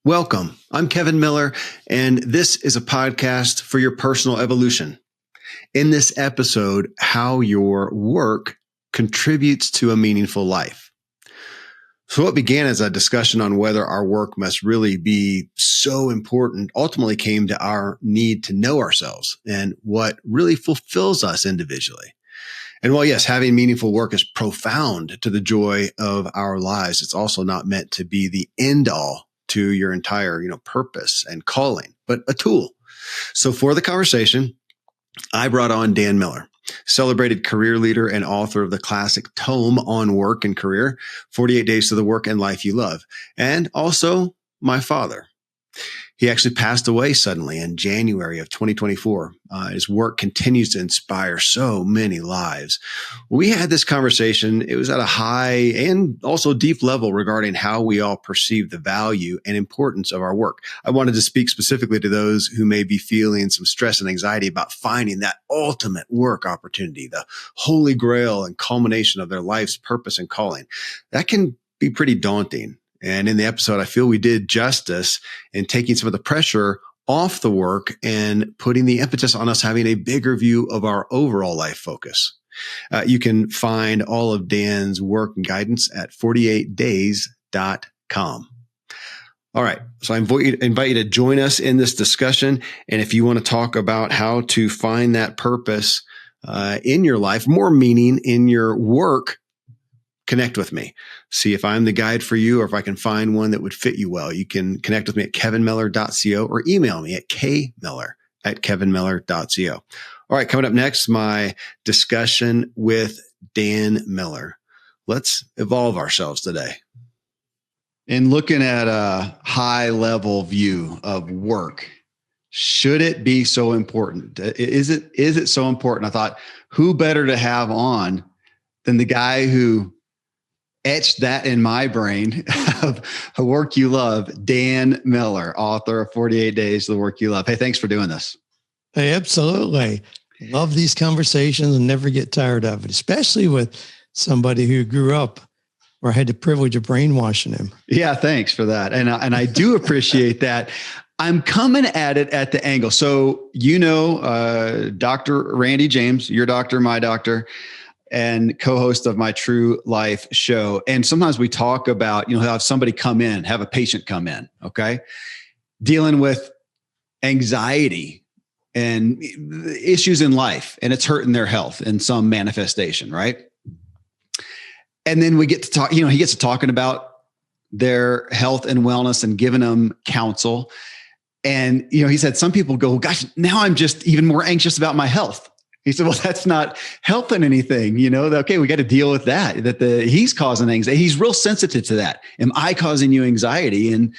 Welcome. I'm Kevin Miller, and this is a podcast for your personal evolution. In this episode, how your work contributes to a meaningful life. So what began as a discussion on whether our work must really be so important ultimately came to our need to know ourselves and what really fulfills us individually. And while, yes, having meaningful work is profound to the joy of our lives, it's also not meant to be the end all to your entire, purpose and calling, but a tool. So for the conversation, I brought on Dan Miller, celebrated career leader and author of the classic tome on work and career, 48 Days to the Work and Life You Love, and also my father. He actually passed away suddenly in January of 2024. His work continues to inspire so many lives. We had this conversation. It was at a high and also deep level regarding how we all perceive the value and importance of our work. I wanted to speak specifically to those who may be feeling some stress and anxiety about finding that ultimate work opportunity, the holy grail and culmination of their life's purpose and calling. That can be pretty daunting. And in the episode, I feel we did justice in taking some of the pressure off the work and putting the impetus on us having a bigger view of our overall life focus. You can find all of Dan's work and guidance at 48days.com. All right. So I invite you to join us in this discussion. And if you want to talk about how to find that purpose in your life, more meaning in your work, connect with me. See if I'm the guide for you or if I can find one that would fit you well. You can connect with me at kevinmiller.co or email me at kmiller@kevinmiller.co. All right, coming up next, my discussion with Dan Miller. Let's evolve ourselves today. In looking at a high level view of work, should it be so important? Is it so important? I thought, who better to have on than the guy who etched that in my brain of A Work You Love, Dan Miller, author of 48 Days to the Work You Love. Hey, thanks for doing this. Hey, absolutely. Love these conversations and never get tired of it, especially with somebody who grew up where I had the privilege of brainwashing him. Yeah, thanks for that. And I do appreciate that. I'm coming at it at the angle. So, Dr. Randy James, your doctor, my doctor, and co-host of my True Life show. And sometimes we talk about, have somebody come in, have a patient come in, okay? Dealing with anxiety and issues in life, and it's hurting their health in some manifestation, right? And then we get to talk, he gets to talking about their health and wellness and giving them counsel. And, he said, some people go, gosh, now I'm just even more anxious about my health. He said, well, that's not helping anything. Okay, we got to deal with that he's causing anxiety. He's real sensitive to that. Am I causing you anxiety and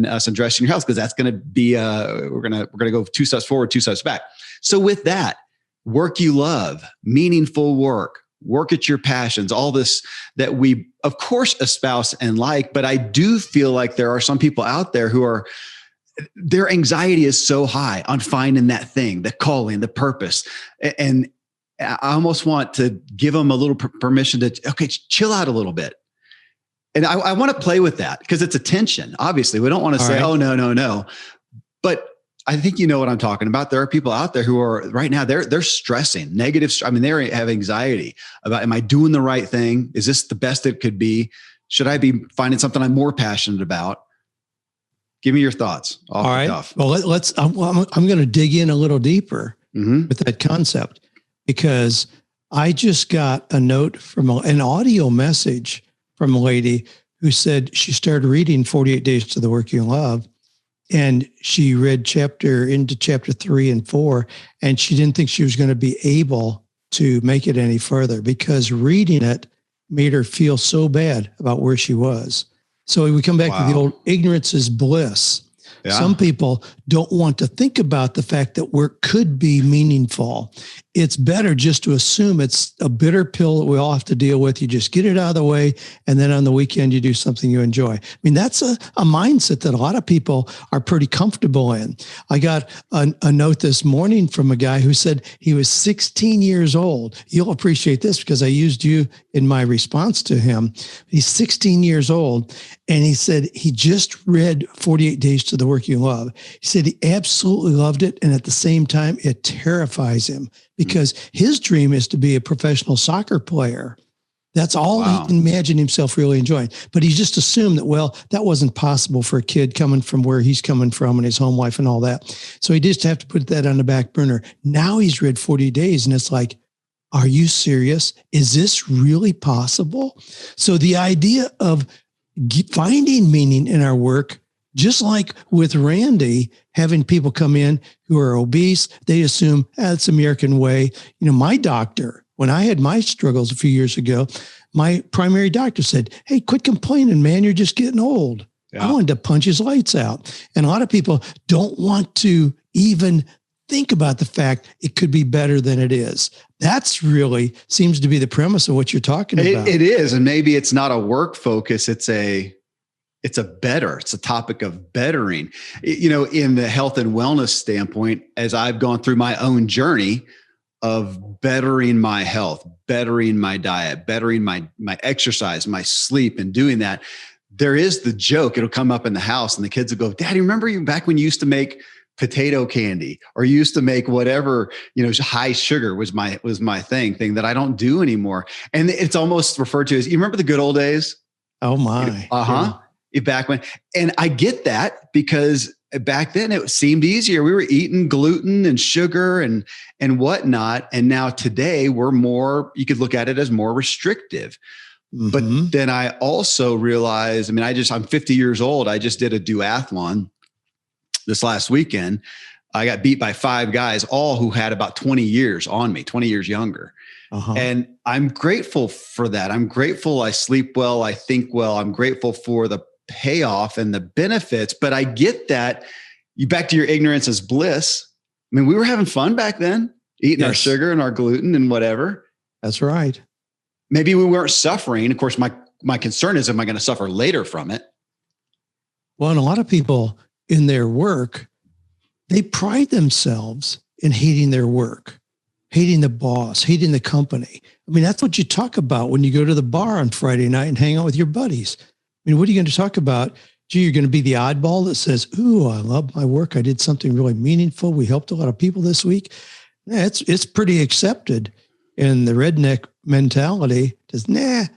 us addressing your health? Because that's going to be, we're going to go 2 steps forward, 2 steps back. So with that, work you love, meaningful work at your passions, all this that we, of course, espouse and like, but I do feel like there are some people out there who their anxiety is so high on finding that thing, the calling, the purpose. And I almost want to give them a little permission to, chill out a little bit. And I want to play with that because it's a tension. Obviously, we don't want to say, oh, no. But I think you know what I'm talking about. There are people out there who are right now, they're stressing, negative. They have anxiety about, am I doing the right thing? Is this the best it could be? Should I be finding something I'm more passionate about? Give me your thoughts. All right. Well, I'm going to dig in a little deeper with that concept because I just got a note from an audio message from a lady who said she started reading 48 Days to the Work You Love. And she read chapter 3 and 4, and she didn't think she was going to be able to make it any further because reading it made her feel so bad about where she was. So we come back to the old ignorance is bliss. Yeah. Some people don't want to think about the fact that work could be meaningful it's better just to assume it's a bitter pill that we all have to deal with. You just get it out of the way. And then on the weekend, you do something you enjoy. I mean, that's a mindset that a lot of people are pretty comfortable in. I got a note this morning from a guy who said he was 16 years old. You'll appreciate this because I used you in my response to him. He's 16 years old. And he said he just read 48 Days to the Work You Love. He said he absolutely loved it. And at the same time, it terrifies him because his dream is to be a professional soccer player. That's all he can imagine himself really enjoying. But he just assumed that, well, that wasn't possible for a kid coming from where he's coming from and his home life and all that. So he just have to put that on the back burner. Now he's read 40 Days and it's like, are you serious? Is this really possible? So the idea of finding meaning in our work, just like with Randy, having people come in who are obese, they assume it's American way. My doctor, when I had my struggles a few years ago, my primary doctor said, hey, quit complaining, man. You're just getting old. Yeah. I wanted to punch his lights out. And a lot of people don't want to even think about the fact it could be better than it is. That's really seems to be the premise of what you're talking about. It is. And maybe it's not a work focus. It's a topic of bettering, in the health and wellness standpoint, as I've gone through my own journey of bettering my health, bettering my diet, bettering my exercise, my sleep, and doing that. There is the joke. It'll come up in the house and the kids will go, Daddy, remember you back when you used to make potato candy or used to make whatever, high sugar was my thing that I don't do anymore. And it's almost referred to as, you remember the good old days? Oh my. Yeah. Back when, and I get that because back then it seemed easier. We were eating gluten and sugar and whatnot. And now today we're more, you could look at it as more restrictive. Mm-hmm. But then I also realized, I'm 50 years old. I just did a duathlon this last weekend. I got beat by 5 guys, all who had about 20 years on me, 20 years younger. Uh-huh. And I'm grateful for that. I'm grateful I sleep well, I think well. I'm grateful for the payoff and the benefits, but I get that. You back to your ignorance is bliss. We were having fun back then, eating our sugar and our gluten and whatever. That's right. Maybe we weren't suffering. Of course, my concern is, am I going to suffer later from it? Well, and a lot of people in their work, they pride themselves in hating their work, hating the boss, hating the company. That's what you talk about when you go to the bar on Friday night and hang out with your buddies. What are you going to talk about? Gee, you're going to be the oddball that says, ooh, I love my work. I did something really meaningful. We helped a lot of people this week. Yeah, it's pretty accepted. And the redneck mentality is, I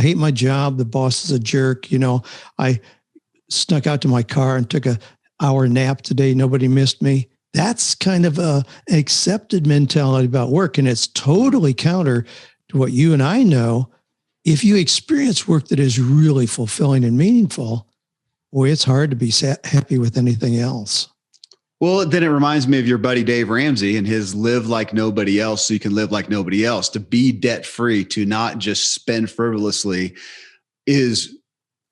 hate my job. The boss is a jerk. I snuck out to my car and took an hour nap today. Nobody missed me. That's kind of an accepted mentality about work. And it's totally counter to what you and I know. If you experience work that is really fulfilling and meaningful, boy, it's hard to be happy with anything else. Well, then it reminds me of your buddy, Dave Ramsey, and his live like nobody else so you can live like nobody else. To be debt-free, to not just spend frivolously is,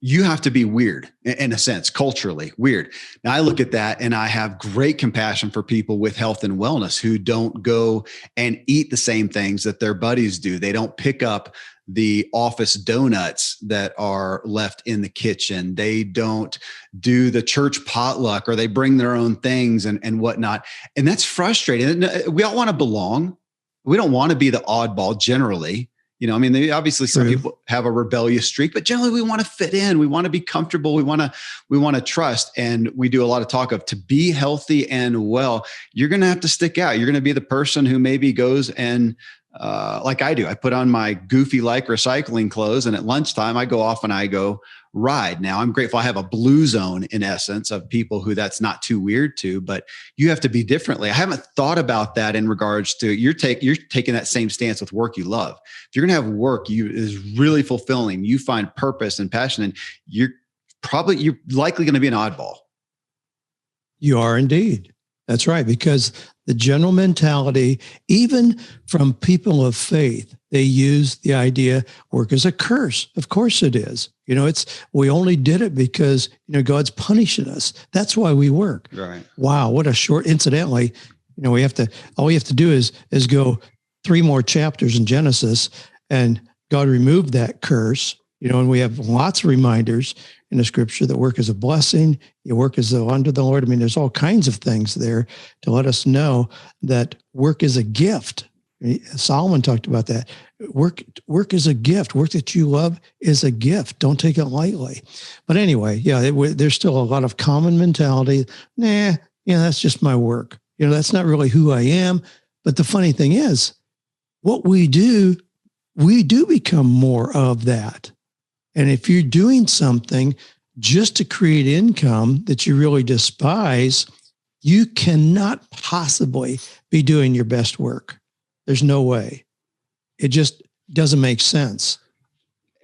you have to be weird in a sense, culturally weird. Now I look at that and I have great compassion for people with health and wellness who don't go and eat the same things that their buddies do. They don't pick up the office donuts that are left in the kitchen. They don't do the church potluck, or they bring their own things and whatnot. And that's frustrating. We all want to belong. We don't want to be the oddball generally. Obviously some people have a rebellious streak, but generally we want to fit in. We want to be comfortable. We want to trust. And we do a lot of talk of, to be healthy and well, you're going to have to stick out. You're going to be the person who maybe goes and, like I do, I put on my goofy Lycra cycling clothes, and at lunchtime I go off and I go ride. Now I'm grateful I have a blue zone in essence of people who that's not too weird to, but you have to be differently. I haven't thought about that in regards to you're taking that same stance with work you love. If you're going to have work is really fulfilling, you find purpose and passion, and you're likely going to be an oddball. You are indeed. That's right. Because the general mentality, even from people of faith, they use the idea work is a curse. Of course it is. We only did it because, God's punishing us. That's why we work. Right. Wow. What a short, incidentally, all we have to do is go 3 more chapters in Genesis, and God removed that curse, and we have lots of reminders in the scripture that work is a blessing, you work as though unto the Lord. I mean, there's all kinds of things there to let us know that work is a gift. Solomon talked about that. Work is a gift. Work that you love is a gift. Don't take it lightly. But anyway, there's still a lot of common mentality. That's just my work. That's not really who I am. But the funny thing is, what we do become more of that. And if you're doing something just to create income that you really despise, you cannot possibly be doing your best work. There's no way. It just doesn't make sense.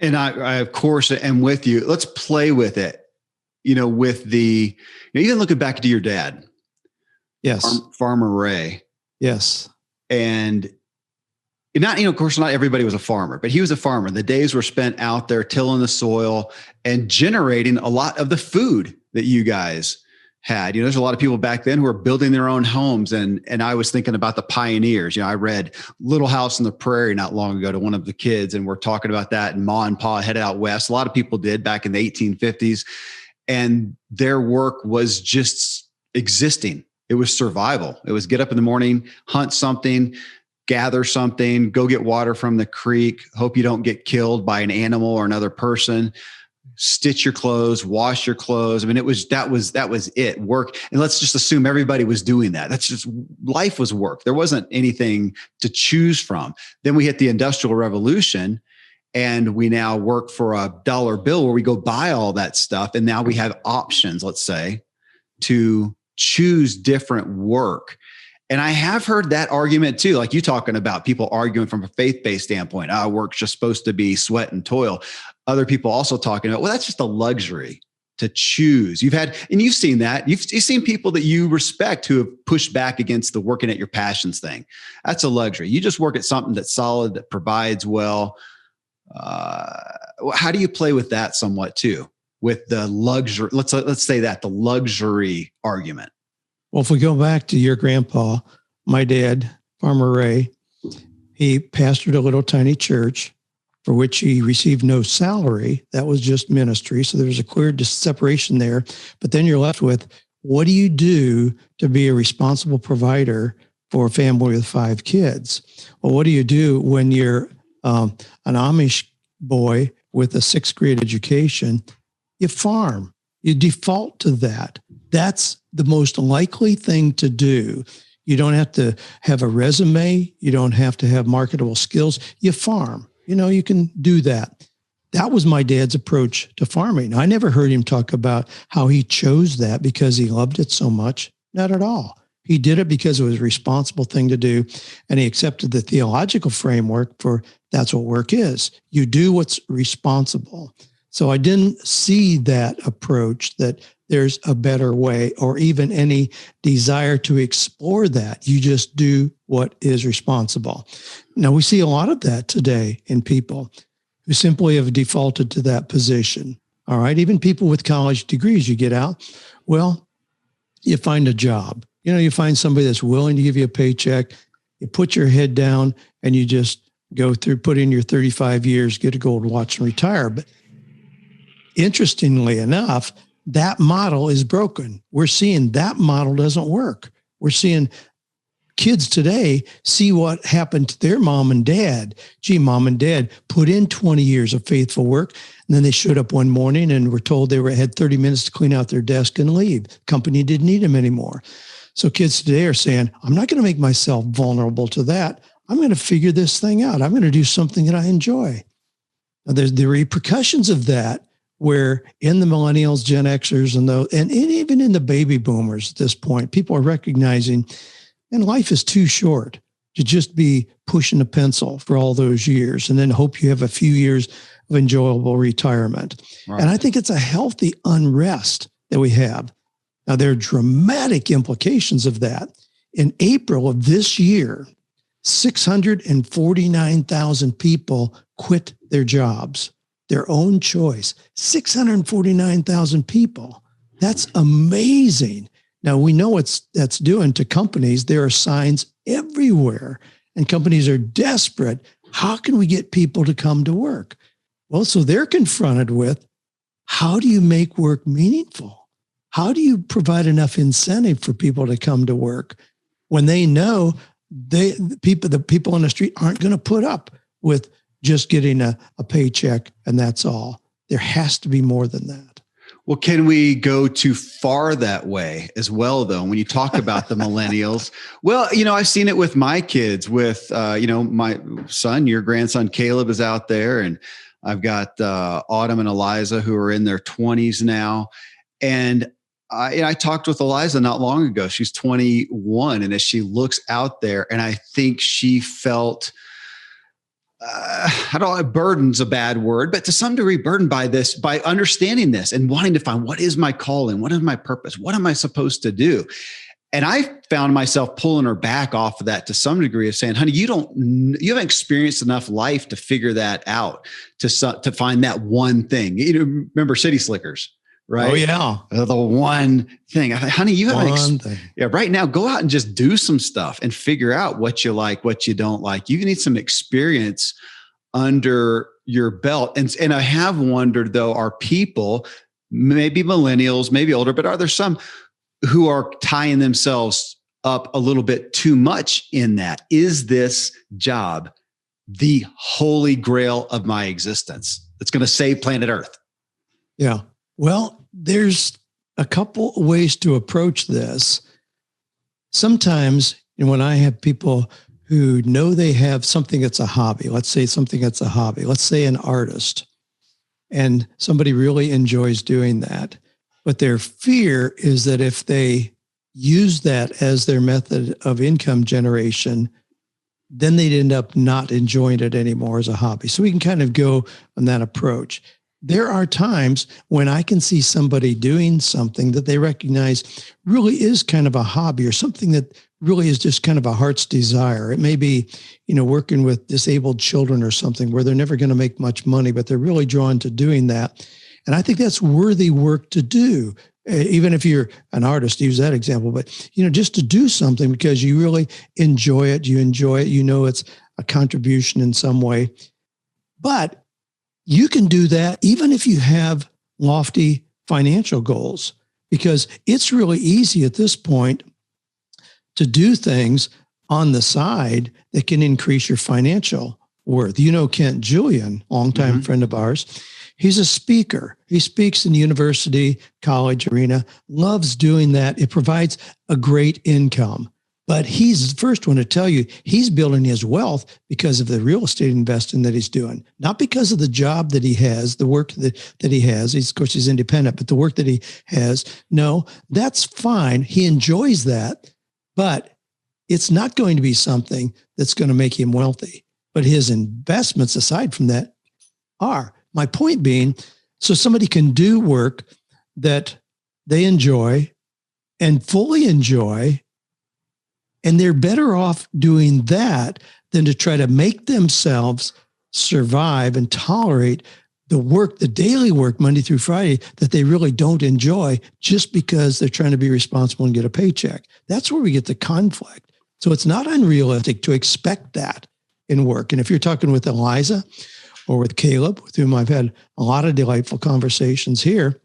And I of course am with you. Let's play with it. With the, even looking back to your dad. Yes. Farmer Ray. Yes. And of course, not everybody was a farmer, but he was a farmer. The days were spent out there tilling the soil and generating a lot of the food that you guys had. There's a lot of people back then who were building their own homes. And I was thinking about the pioneers. I read Little House on the Prairie not long ago to one of the kids, and we're talking about that. And Ma and Pa headed out west. A lot of people did back in the 1850s. And their work was just existing. It was survival. It was get up in the morning, hunt something, gather something, go get water from the creek, hope you don't get killed by an animal or another person, stitch your clothes, wash your clothes. I mean, that was it, work. And let's just assume everybody was doing that. That's just, life was work. There wasn't anything to choose from. Then we hit the Industrial Revolution, and we now work for a dollar bill where we go buy all that stuff. And now we have options, let's say, to choose different work. And I have heard that argument too, like you talking about people arguing from a faith-based standpoint. Work's just supposed to be sweat and toil. Other people also talking about, well, that's just a luxury to choose. You've seen that. You've seen people that you respect who have pushed back against the working at your passions thing. That's a luxury. You just work at something that's solid, that provides well. How do you play with that somewhat too? With the luxury, let's say that the luxury argument. Well, if we go back to your grandpa, my dad, Farmer Ray, he pastored a little tiny church for which he received no salary. That was just ministry. So there's a clear separation there. But then you're left with, what do you do to be a responsible provider for a family with 5 kids? Well, what do you do when you're an Amish boy with a 6th grade education? You farm. You default to that. That's the most likely thing to do. You don't have to have a resume. You don't have to have marketable skills. You farm. You can do that. That was my dad's approach to farming. I never heard him talk about how he chose that because he loved it so much. Not at all. He did it because it was a responsible thing to do. And he accepted the theological framework for that's what work is. You do what's responsible. So I didn't see that approach that there's a better way or even any desire to explore that. You just do what is responsible. Now, we see a lot of that today in people who simply have defaulted to that position. All right. Even people with college degrees, you get out. Well, you find a job. You find somebody that's willing to give you a paycheck. You put your head down and you just go through, put in your 35 years, get a gold watch and retire. But interestingly enough, that model is broken. We're seeing that model doesn't work. We're seeing kids today see what happened to their mom and dad. Gee, mom and dad put in 20 years of faithful work, and then they showed up one morning and were told they had 30 minutes to clean out their desk and leave. Company didn't need them anymore. So kids today are saying, I'm not going to make myself vulnerable to that. I'm going to figure this thing out. I'm going to do something that I enjoy. Now, there's the repercussions of that, where in the millennials, Gen Xers, and even in the baby boomers at this point, people are recognizing, and life is too short to just be pushing a pencil for all those years and then hope you have a few years of enjoyable retirement. Right. And I think it's a healthy unrest that we have. Now, there are dramatic implications of that. In April of this year, 649,000 people quit their jobs. Their own choice, 649,000 people. That's amazing. Now, we know what that's doing to companies. There are signs everywhere and companies are desperate. How can we get people to come to work? Well, so they're confronted with, how do you make work meaningful? How do you provide enough incentive for people to come to work when they know the people on the street aren't going to put up with just getting a paycheck and that's all? There has to be more than that. Well, can we go too far that way as well, though? When you talk about the millennials, well, I've seen it with my kids, with, my son, your grandson, Caleb is out there, and I've got Autumn and Eliza who are in their 20s now. And I talked with Eliza not long ago. She's 21. And as she looks out there, and I think she felt, burden's a bad word, but to some degree burdened by this, by understanding this and wanting to find, what is my calling? What is my purpose? What am I supposed to do? And I found myself pulling her back off of that to some degree of saying, honey, you haven't experienced enough life to figure that out, to find that one thing. Remember City Slickers, right? Oh yeah. The one thing. I thought, honey, you haven't, right now, go out and just do some stuff and figure out what you like, what you don't like. You need some experience under your belt. And I have wondered, though, are people, maybe millennials, maybe older, but are there some who are tying themselves up a little bit too much in that? Is this job the holy grail of my existence that's going to save planet Earth? Yeah. Well, there's a couple ways to approach this. Sometimes when I have people who know they have something that's a hobby, let's say something that's a hobby, let's say an artist, and somebody really enjoys doing that. But their fear is that if they use that as their method of income generation, then they'd end up not enjoying it anymore as a hobby. So we can kind of go on that approach. There are times when I can see somebody doing something that they recognize really is kind of a hobby, or something that really is just kind of a heart's desire. It may be, working with disabled children or something where they're never going to make much money, but they're really drawn to doing that. And I think that's worthy work to do, even if you're an artist, use that example, but, just to do something because you really enjoy it, it's a contribution in some way. But you can do that even if you have lofty financial goals, because it's really easy at this point to do things on the side that can increase your financial worth. Kent Julian, longtime friend of ours, he's a speaker. He speaks in the university, college arena, loves doing that. It provides a great income. But he's the first one to tell you he's building his wealth because of the real estate investing that he's doing, not because of the job that he has, the work that he has. Of course, he's independent, but the work that he has, no, that's fine. He enjoys that, but it's not going to be something that's going to make him wealthy. But his investments, aside from that, are. My point being, so somebody can do work that they enjoy and fully enjoy, and they're better off doing that than to try to make themselves survive and tolerate the work, the daily work, Monday through Friday, that they really don't enjoy just because they're trying to be responsible and get a paycheck. That's where we get the conflict. So it's not unrealistic to expect that in work. And if you're talking with Eliza or with Caleb, with whom I've had a lot of delightful conversations here,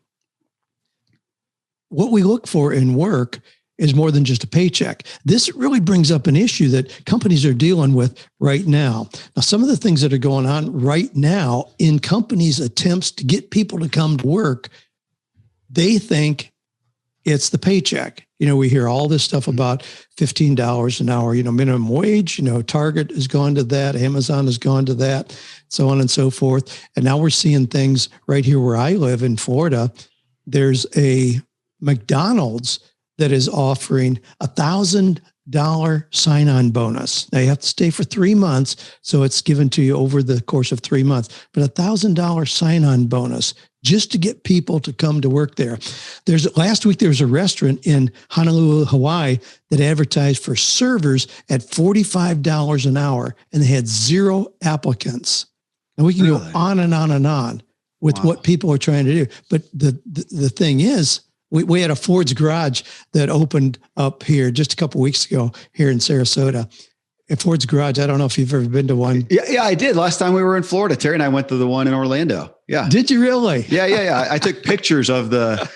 what we look for in work is more than just a paycheck. This really brings up an issue that companies are dealing with right now. Now, some of the things that are going on right now in companies' attempts to get people to come to work, they think it's the paycheck. We hear all this stuff about $15 an hour, minimum wage, Target has gone to that, Amazon has gone to that, so on and so forth. And now we're seeing things right here where I live in Florida. There's a McDonald's that is offering $1,000 sign-on bonus. Now you have to stay for 3 months, so it's given to you over the course of 3 months, but $1,000 sign-on bonus just to get people to come to work there. Last week there was a restaurant in Honolulu, Hawaii that advertised for servers at $45 an hour, and they had 0 applicants. And we can go on and on and on with what people are trying to do. But the thing is, we had a Ford's Garage that opened up here just a couple of weeks ago here in Sarasota. at Ford's Garage. I don't know if you've ever been to one. Yeah, I did. Last time we were in Florida, Terry and I went to the one in Orlando. Yeah. Did you really? Yeah. I took pictures of the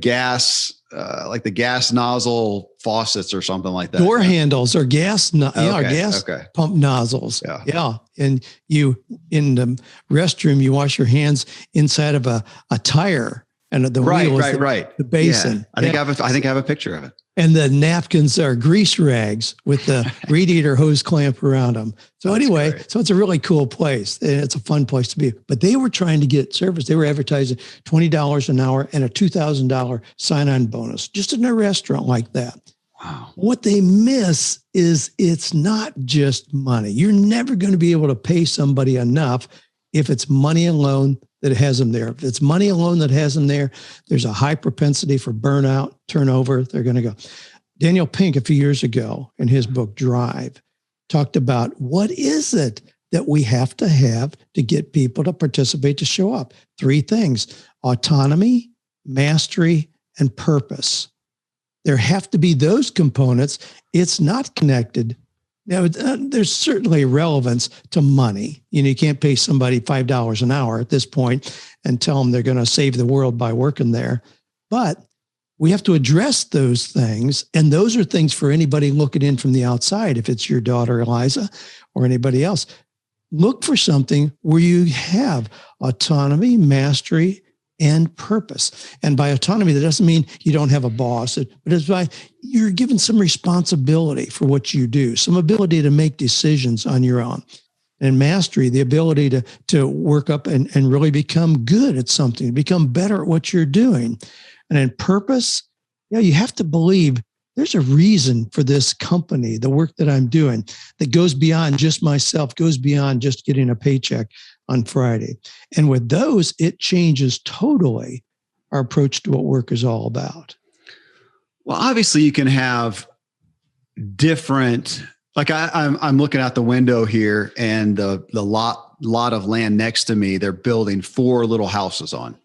gas, like the gas nozzle faucets or something like that. Door handles or gas pump nozzles. Yeah. And you, in the restroom, you wash your hands inside of a tire, and the wheel is the basin. Yeah. I think I have a picture of it. And the napkins are grease rags with the reed eater hose clamp around them. So so it's a really cool place. And it's a fun place to be. But they were trying to get service. They were advertising $20 an hour and a $2,000 sign-on bonus, just in a restaurant like that. Wow. What they miss is it's not just money. You're never going to be able to pay somebody enough if it's money alone that has them there. If it's money alone that has them there, there's a high propensity for burnout, turnover. They're going to go. Daniel Pink, a few years ago, in his book, Drive, talked about what is it that we have to get people to participate, to show up. 3 things: autonomy, mastery, and purpose. There have to be those components. It's not connected. Now, there's certainly relevance to money. You can't pay somebody $5 an hour at this point and tell them they're going to save the world by working there. But we have to address those things. And those are things for anybody looking in from the outside. If it's your daughter, Eliza, or anybody else, look for something where you have autonomy, mastery, and purpose. And by autonomy, that doesn't mean you don't have a boss, but it's by you're given some responsibility for what you do, some ability to make decisions on your own. And mastery, the ability to work up and really become good at something, become better at what you're doing. And in purpose, you have to believe there's a reason for this company, the work that I'm doing, that goes beyond just myself, goes beyond just getting a paycheck on Friday. And with those, it changes totally our approach to what work is all about. Well, obviously you can have different, like I'm looking out the window here, and the lot of land next to me, they're building 4 little houses on.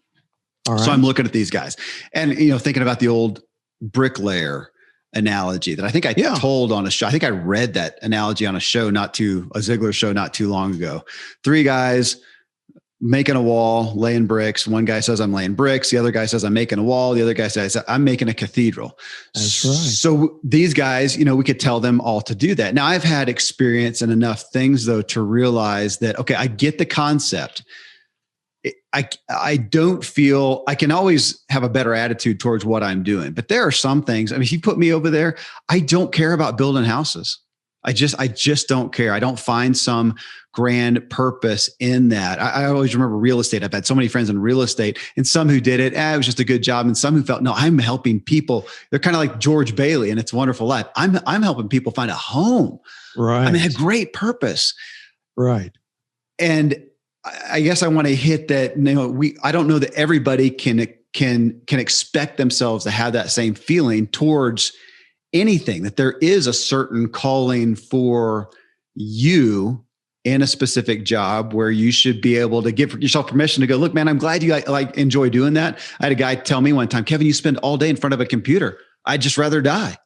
All right. So I'm looking at these guys and, thinking about the old bricklayer analogy that I think I told on a show. I think I read that analogy on a Ziegler show not too long ago. 3 guys making a wall, laying bricks. One guy says, I'm laying bricks. The other guy says, I'm making a wall. The other guy says, I'm making a cathedral. That's right. So these guys, we could tell them all to do that. Now, I've had experience and enough things, though, to realize that, okay, I get the concept. I don't feel I can always have a better attitude towards what I'm doing, but there are some things. I mean, if you put me over there, I don't care about building houses. I just don't care. I don't find some grand purpose in that. I always remember real estate. I've had so many friends in real estate, and some who did it, it was just a good job. And some who felt, no, I'm helping people. They're kind of like George Bailey and It's a Wonderful Life. I'm helping people find a home. Right. I mean, a great purpose. Right. And I guess I want to hit that. I don't know that everybody can expect themselves to have that same feeling towards anything, that there is a certain calling for you in a specific job where you should be able to give yourself permission to go, look, man, I'm glad you enjoy doing that. I had a guy tell me one time, Kevin, you spend all day in front of a computer. I'd just rather die.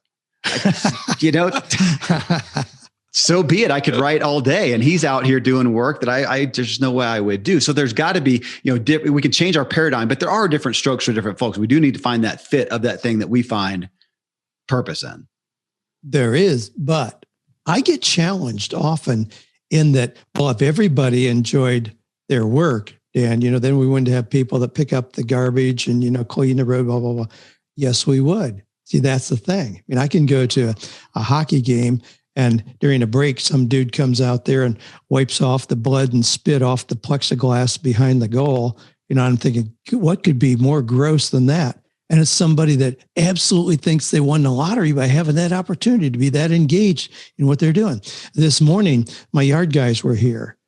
So be it. I could write all day, and he's out here doing work that I there's no way I would do. So there's got to be, we can change our paradigm, but there are different strokes for different folks. We do need to find that fit of that thing that we find purpose in. There is, but I get challenged often in that, well, if everybody enjoyed their work, Dan, then we wouldn't have people that pick up the garbage and, clean the road, blah, blah, blah. Yes, we would. See, that's the thing. I mean, I can go to a hockey game, and during a break, some dude comes out there and wipes off the blood and spit off the plexiglass behind the goal. I'm thinking, what could be more gross than that? And it's somebody that absolutely thinks they won the lottery by having that opportunity to be that engaged in what they're doing. This morning, my yard guys were here.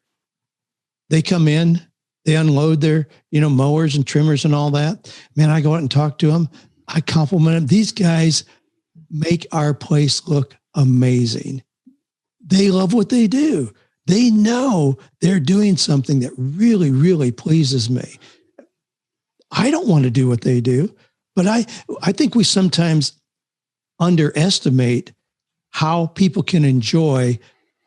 They come in, they unload their, mowers and trimmers and all that. Man, I go out and talk to them. I compliment them. These guys make our place look amazing. They love what they do. They know they're doing something that really, really pleases me. I don't want to do what they do, but I think we sometimes underestimate how people can enjoy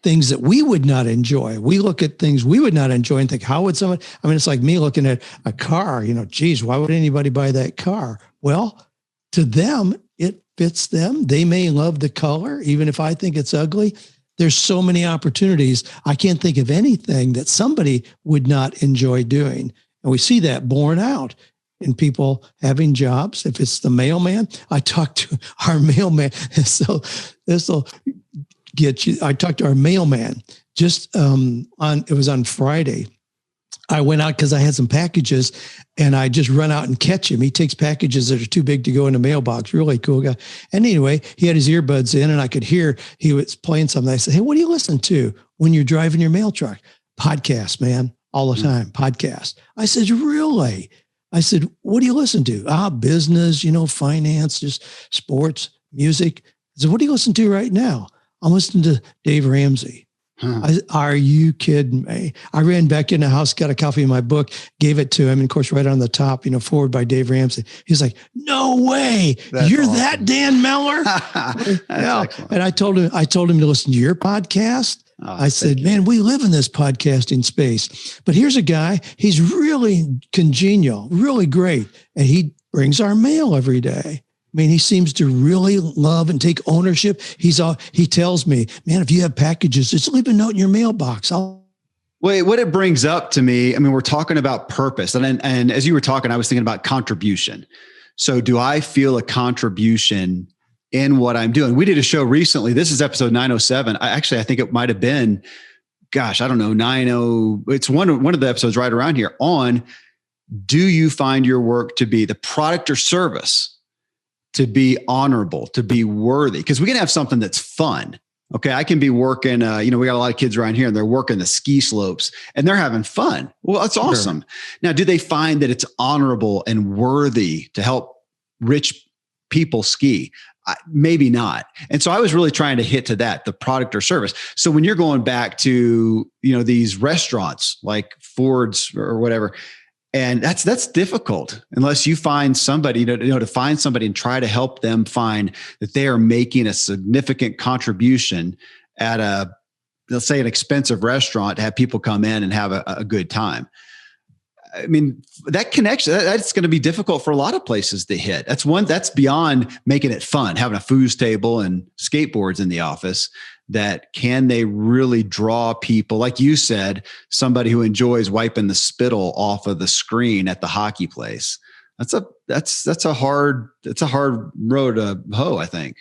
things that we would not enjoy. We look at things we would not enjoy and think, how would someone, I mean, it's like me looking at a car, geez, why would anybody buy that car? Well, to them, it fits them. They may love the color, even if I think it's ugly. There's so many opportunities. I can't think of anything that somebody would not enjoy doing. And we see that borne out in people having jobs. If it's the mailman, I talked to our mailman. So this will get you. I talked to our mailman just it was on Friday. I went out because I had some packages and I just run out and catch him. He takes packages that are too big to go in the mailbox. Really cool guy. And anyway, he had his earbuds in and I could hear he was playing something. I said, hey, what do you listen to when you're driving your mail truck? Podcast, man, all the time, podcast. I said, really? I said, what do you listen to? Business, finance, just sports, music. I said, what do you listen to right now? I'm listening to Dave Ramsey. Are you kidding me? I ran back in the house, got a copy of my book, gave it to him. And of course, right on the top, forward by Dave Ramsey. He's like, no way. You're awesome. That Dan Miller? Yeah. Excellent. And I told him to listen to your podcast. I said, man, we live in this podcasting space, but here's a guy, he's really congenial, really great. And he brings our mail every day. I mean, he seems to really love and take ownership. He tells me, man, if you have packages, just leave a note in your mailbox. Wait, what it brings up to me, I mean, we're talking about purpose. And as you were talking, I was thinking about contribution. So do I feel a contribution in what I'm doing? We did a show recently. This is episode 907. I think it might've been, gosh, I don't know, 90. It's one of the episodes right around here on, do you find your work to be the product or service to be honorable, to be worthy? Because we can have something that's fun. Okay. I can be working, we got a lot of kids around here and they're working the ski slopes and they're having fun. Well, that's awesome. Sure. Now, do they find that it's honorable and worthy to help rich people ski? Maybe not. And so I was really trying to hit to that, the product or service. So when you're going back to, these restaurants like Ford's or whatever, and that's difficult unless you find somebody, to find somebody and try to help them find that they are making a significant contribution at let's say an expensive restaurant to have people come in and have a good time. I mean, that connection, that's going to be difficult for a lot of places to hit. That's beyond making it fun, having a foosball table and skateboards in the office. That can they really draw people, like you said, somebody who enjoys wiping the spittle off of the screen at the hockey place. That's a hard road to hoe, I think.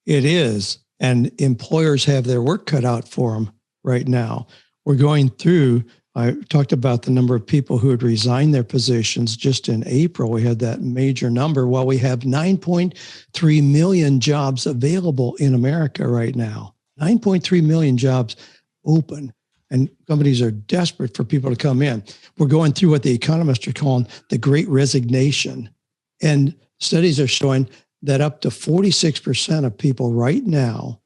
It is. And employers have their work cut out for them right now. We're going through, I talked about the number of people who had resigned their positions just in April. We had that major number. Well, we have 9.3 million jobs available in America right now. 9.3 million jobs open. And companies are desperate for people to come in. We're going through what the economists are calling the Great Resignation. And studies are showing that up to 46% of people right now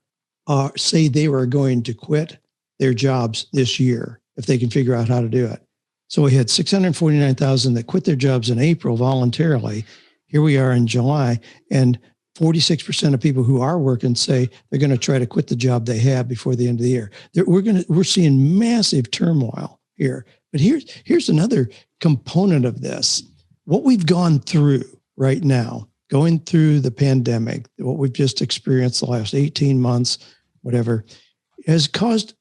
say they were going to quit their jobs this year if they can figure out how to do it. So we had 649,000 that quit their jobs in April voluntarily. Here we are in July, and 46% of people who are working say they're going to try to quit the job they have before the end of the year. We're seeing massive turmoil here. But here's another component of this. What we've gone through right now, going through the pandemic, what we've just experienced the last 18 months, whatever, has caused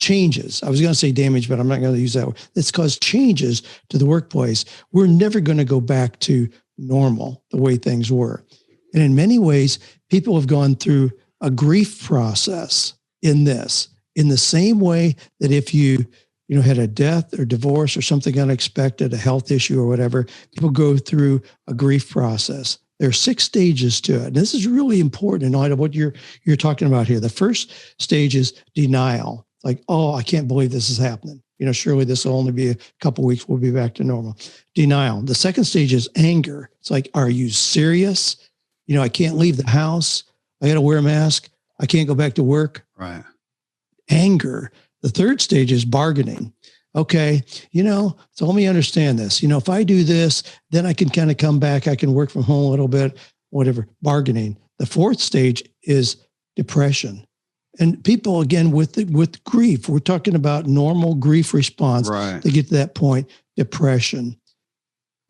changes. I was going to say damage, but I'm not going to use that word. It's caused changes to the workplace. We're never going to go back to normal, the way things were. And in many ways, people have gone through a grief process in this, in the same way that if you had a death or divorce or something unexpected, a health issue or whatever, people go through a grief process. There are 6 stages to it. And this is really important in light of what you're talking about here. The first stage is denial. Like, oh, I can't believe this is happening. Surely this will only be a couple of weeks. We'll be back to normal. Denial. The second stage is anger. It's like, are you serious? I can't leave the house. I got to wear a mask. I can't go back to work. Right. Anger. The third stage is bargaining. Okay. So let me understand this. If I do this, then I can kind of come back. I can work from home a little bit, whatever. Bargaining. The fourth stage is depression. And people, again, with grief, we're talking about normal grief response to get to that point, depression.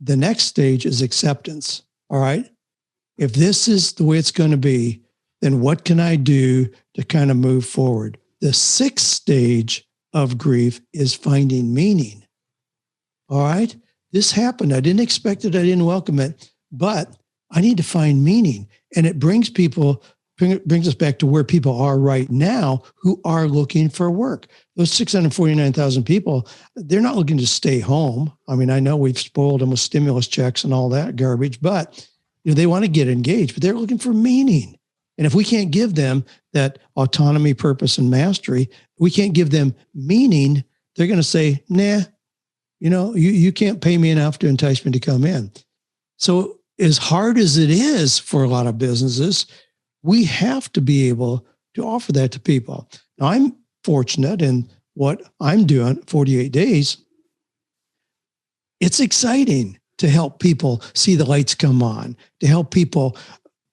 The next stage is acceptance. All right. If this is the way it's going to be, then what can I do to kind of move forward? The sixth stage of grief is finding meaning. All right. This happened. I didn't expect it. I didn't welcome it, but I need to find meaning. And it brings us back to where people are right now who are looking for work. Those 649,000 people, they're not looking to stay home. I mean, I know we've spoiled them with stimulus checks and all that garbage, but they want to get engaged, but they're looking for meaning. And if we can't give them that autonomy, purpose, and mastery, we can't give them meaning, they're going to say, nah, you can't pay me enough to entice me to come in. So as hard as it is for a lot of businesses, we have to be able to offer that to people. Now, I'm fortunate in what I'm doing, 48 days. It's exciting to help people see the lights come on, to help people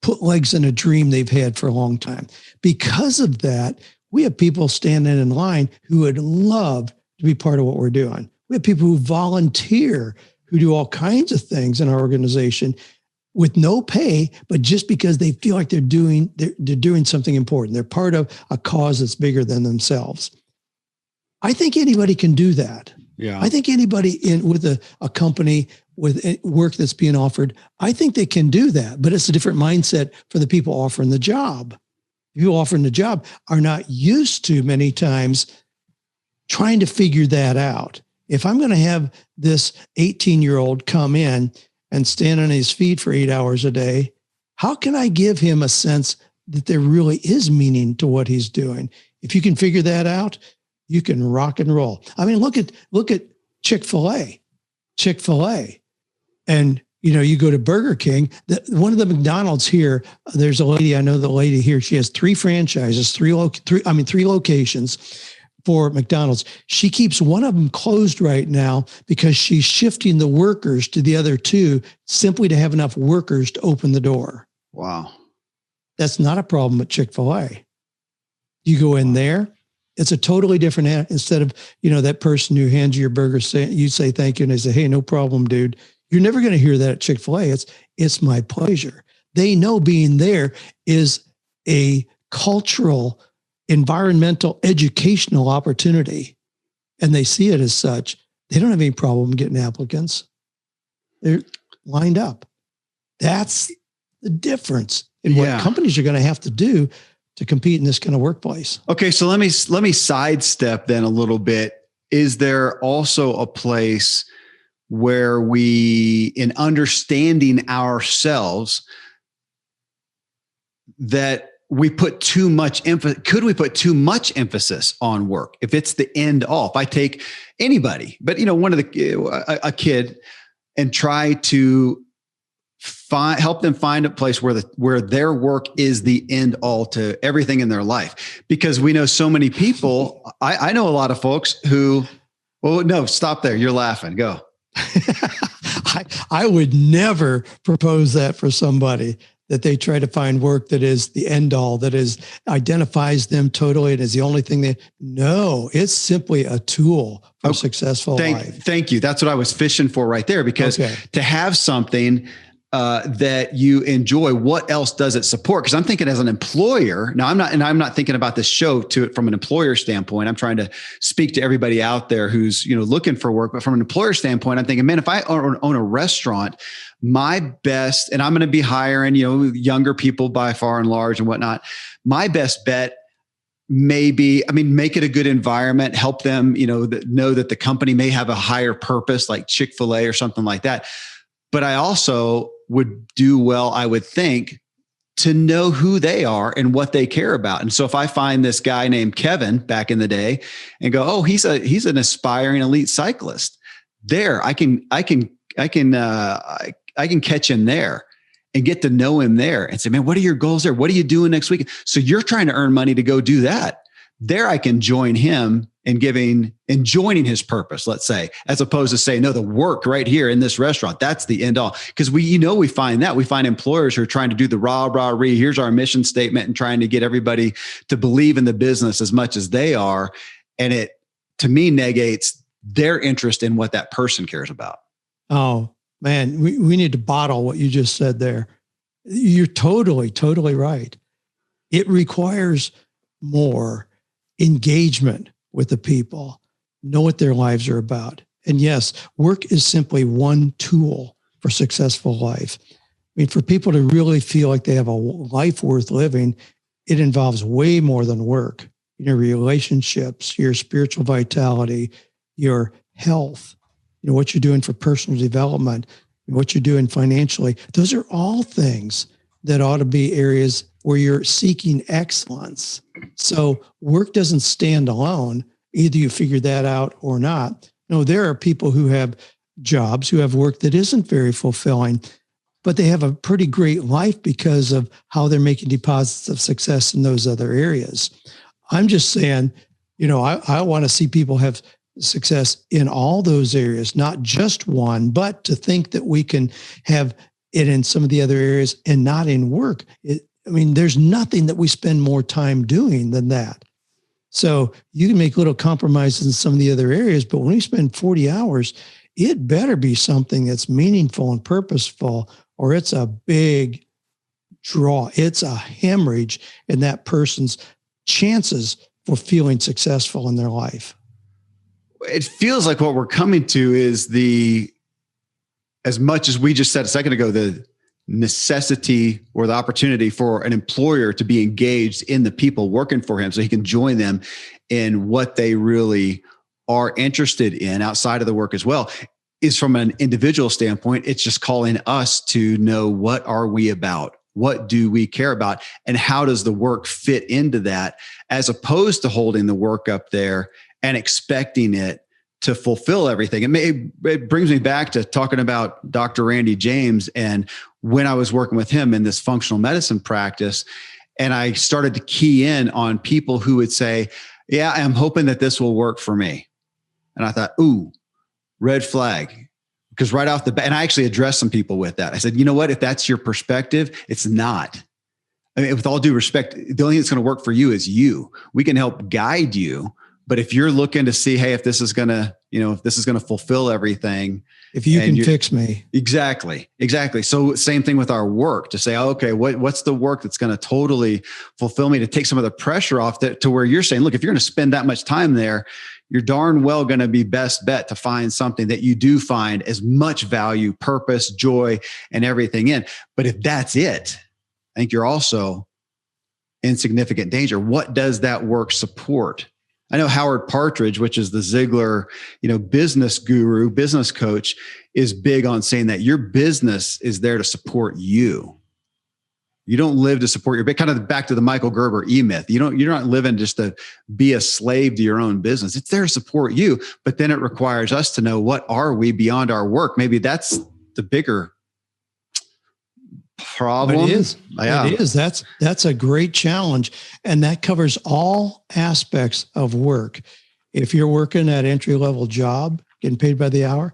put legs in a dream they've had for a long time. Because of that, we have people standing in line who would love to be part of what we're doing. We have people who volunteer, who do all kinds of things in our organization with no pay, but just because they feel like they're doing something important. They're part of a cause that's bigger than themselves. I think anybody can do that. Yeah. I think anybody with a company with work that's being offered, I think they can do that, but it's a different mindset for the people offering the job. People offering the job are not used to many times trying to figure that out. If I'm going to have this 18-year-old come in and stand on his feet for 8 hours a day, how can I give him a sense that there really is meaning to what he's doing? If you can figure that out, you can rock and roll. I mean, look at Chick-fil-A. And, you go to Burger King, one of the McDonald's here, there's a lady, I know the lady here, she has 3 franchises, three locations for McDonald's. She keeps one of them closed right now because she's shifting the workers to the other 2 simply to have enough workers to open the door. Wow. That's not a problem at Chick-fil-A. You go in there, it's a totally different, instead of, that person who hands you your burger, you say thank you, and they say, hey, no problem, dude. You're never going to hear that at Chick-fil-A. It's my pleasure. They know being there is a cultural, environmental, educational opportunity, and they see it as such. They don't have any problem getting applicants. They're lined up. That's the difference in what companies are going to have to do to compete in this kind of workplace. Okay, so let me sidestep then a little bit. Is there also a place where we, in understanding ourselves, that we put too much emphasis? Could we put too much emphasis on work? If it's the end all, if I take anybody, but a kid, and try to help them find a place where their work is the end all to everything in their life, because we know so many people. I know a lot of folks who. Well, no, stop there. You're laughing. Go. I would never propose that for somebody, that they try to find work that is the end all, that identifies them totally and is the only thing no, it's simply a tool for a successful life. Thank you. That's what I was fishing for right there, because to have something that you enjoy, what else does it support? Because I'm thinking as an employer, now I'm not thinking about this show from an employer standpoint. I'm trying to speak to everybody out there who's, looking for work, but from an employer standpoint, I'm thinking, man, if I own a restaurant, my best, and I'm going to be hiring, younger people by far and large and whatnot, my best bet maybe, make it a good environment, help them, know that the company may have a higher purpose, like Chick-fil-A or something like that. But I also would do well, I would think, to know who they are and what they care about. And so if I find this guy named Kevin back in the day and go, oh, he's an aspiring elite cyclist, there, I can catch him there and get to know him there and say, man, what are your goals there? What are you doing next week? So you're trying to earn money to go do that. There, I can join him and joining his purpose, let's say, as opposed to saying, no, the work right here in this restaurant, that's the end all. Because we find employers who are trying to do the rah-rah-ree, here's our mission statement, and trying to get everybody to believe in the business as much as they are. And it, to me, negates their interest in what that person cares about. Oh, man, we need to bottle what you just said there. You're totally, totally right. It requires more engagement with the people, know what their lives are about. And yes, work is simply one tool for successful life. I mean, for people to really feel like they have a life worth living, it involves way more than work. Your relationships, your spiritual vitality, your health, what you're doing for personal development, what you're doing financially. Those are all things that ought to be areas where you're seeking excellence. So work doesn't stand alone. Either you figure that out or not. No, there are people who have jobs, who have work that isn't very fulfilling, but they have a pretty great life because of how they're making deposits of success in those other areas. I'm just saying, I want to see people have success in all those areas, not just one, but to think that we can have it in some of the other areas and not in work. There's nothing that we spend more time doing than that. So you can make little compromises in some of the other areas, but when we spend 40 hours, it better be something that's meaningful and purposeful, or it's a big draw. It's a hemorrhage in that person's chances for feeling successful in their life. It feels like what we're coming to is as much as we just said a second ago, the necessity or the opportunity for an employer to be engaged in the people working for him so he can join them in what they really are interested in outside of the work as well, is from an individual standpoint. It's just calling us to know, what are we about? What do we care about? And how does the work fit into that, as opposed to holding the work up there and expecting it to fulfill everything. It brings me back to talking about Dr. Randy James, and when I was working with him in this functional medicine practice, and I started to key in on people who would say, yeah, I'm hoping that this will work for me. And I thought, ooh, red flag. Because right off the bat, and I actually addressed some people with that. I said, you know what? If that's your perspective, it's not. I mean, with all due respect, the only thing that's going to work for you is you. We can help guide you. But if you're looking to see, hey, if this is going to fulfill everything. If you can fix me. Exactly. So same thing with our work, to say, okay, what's the work that's going to totally fulfill me, to take some of the pressure off that, to where you're saying, look, if you're going to spend that much time there, you're darn well going to be best bet to find something that you do find as much value, purpose, joy, and everything in. But if that's it, I think you're also in significant danger. What does that work support? I know Howard Partridge, which is the Ziglar, business guru, business coach, is big on saying that your business is there to support you. You don't live to support your, kind of back to the Michael Gerber E-Myth. You're not living just to be a slave to your own business. It's there to support you. But then it requires us to know, what are we beyond our work? Maybe that's the bigger problem. But it is. Yeah. It is. That's a great challenge. And that covers all aspects of work. If you're working at entry-level job, getting paid by the hour,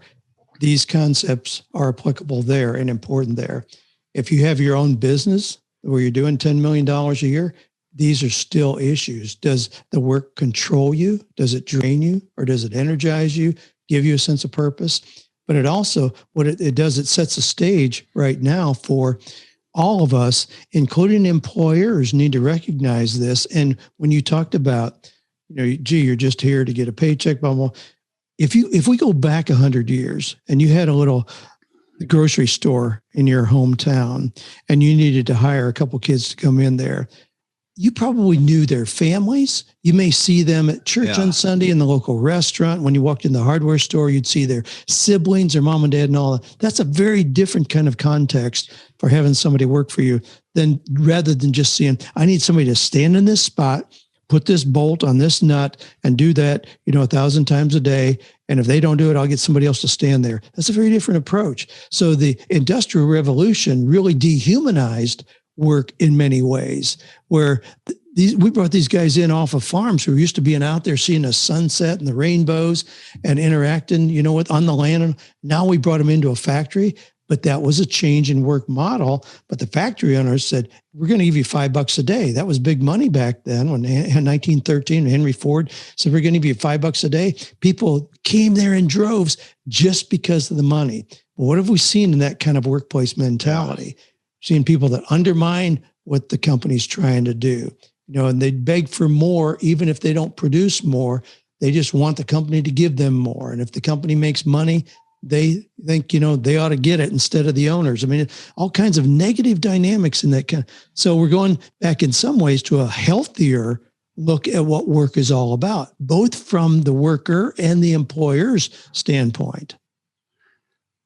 these concepts are applicable there and important there. If you have your own business where you're doing $10 million a year, these are still issues. Does the work control you? Does it drain you? Or does it energize you, give you a sense of purpose? But it also, what it does, it sets a stage right now for all of us, including employers, need to recognize this. And when you talked about, you're just here to get a paycheck, blah, blah. If we go back 100 years and you had a little grocery store in your hometown and you needed to hire a couple kids to come in there, you probably knew their families. You may see them at church on Sunday, in the local restaurant. When you walked in the hardware store, you'd see their siblings, their mom and dad and all that. That's a very different kind of context for having somebody work for you rather than just seeing, I need somebody to stand in this spot, put this bolt on this nut and do that, 1,000 times a day. And if they don't do it, I'll get somebody else to stand there. That's a very different approach. So the Industrial Revolution really dehumanized work in many ways, where we brought these guys in off of farms who used to being out there seeing the sunset and the rainbows and interacting, on the land. Now we brought them into a factory, but that was a change in work model. But the factory owners said, we're going to give you $5 a day. That was big money back then when in 1913, Henry Ford said, we're going to give you $5 a day. People came there in droves just because of the money. But what have we seen in that kind of workplace mentality? Seeing people that undermine what the company's trying to do, and they beg for more, even if they don't produce more. They just want the company to give them more. And if the company makes money, they think, they ought to get it instead of the owners. I mean, all kinds of negative dynamics in that kind. So we're going back in some ways to a healthier look at what work is all about, both from the worker and the employer's standpoint.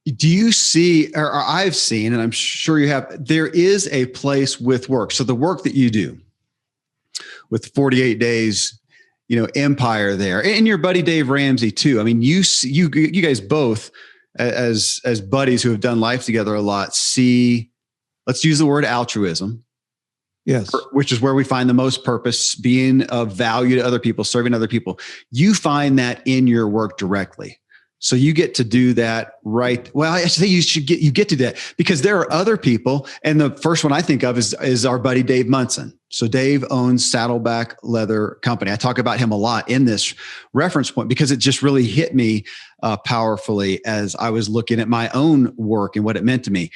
Do you see, or I've seen, and I'm sure you have, there is a place with work. So the work that you do with 48 days, empire there, and your buddy Dave Ramsey too. I mean, you guys both as buddies who have done life together a lot, see, let's use the word altruism. Yes. Which is where we find the most purpose, being of value to other people, serving other people. You find that in your work directly. So you get to do that, right? Well, I say you get to do that because there are other people. And the first one I think of is our buddy, Dave Munson. So Dave owns Saddleback Leather Company. I talk about him a lot in this reference point because it just really hit me powerfully as I was looking at my own work and what it meant to me.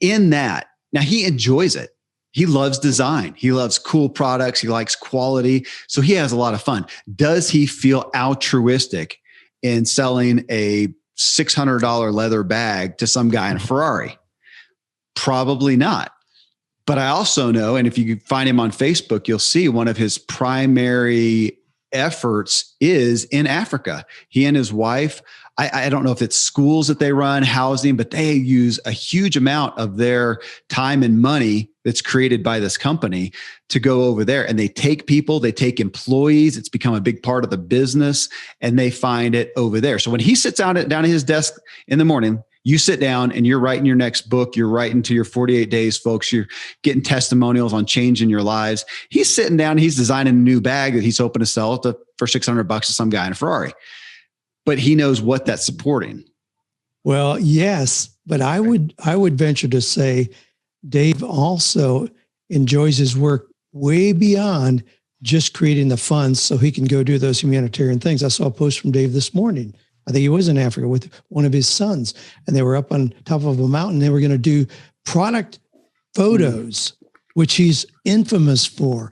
In that, now he enjoys it. He loves design. He loves cool products. He likes quality. So he has a lot of fun. Does he feel altruistic in selling a $600 leather bag to some guy in a Ferrari? Probably not. But I also know, and if you find him on Facebook, you'll see one of his primary efforts is in Africa. He and his wife, I don't know if it's schools that they run, housing, but they use a huge amount of their time and money that's created by this company to go over there. And they take people, they take employees. It's become a big part of the business and they find it over there. So when he sits down at his desk in the morning, you sit down and you're writing your next book. You're writing to your 48 days, folks. You're getting testimonials on changing your lives. He's sitting down, he's designing a new bag that he's hoping to sell for $600 to some guy in a Ferrari. But he knows what that's supporting. Well, yes, but I would venture to say Dave also enjoys his work way beyond just creating the funds so he can go do those humanitarian things. I saw a post from Dave this morning. I think he was in Africa with one of his sons, and they were up on top of a mountain. They were going to do product photos, which he's infamous for.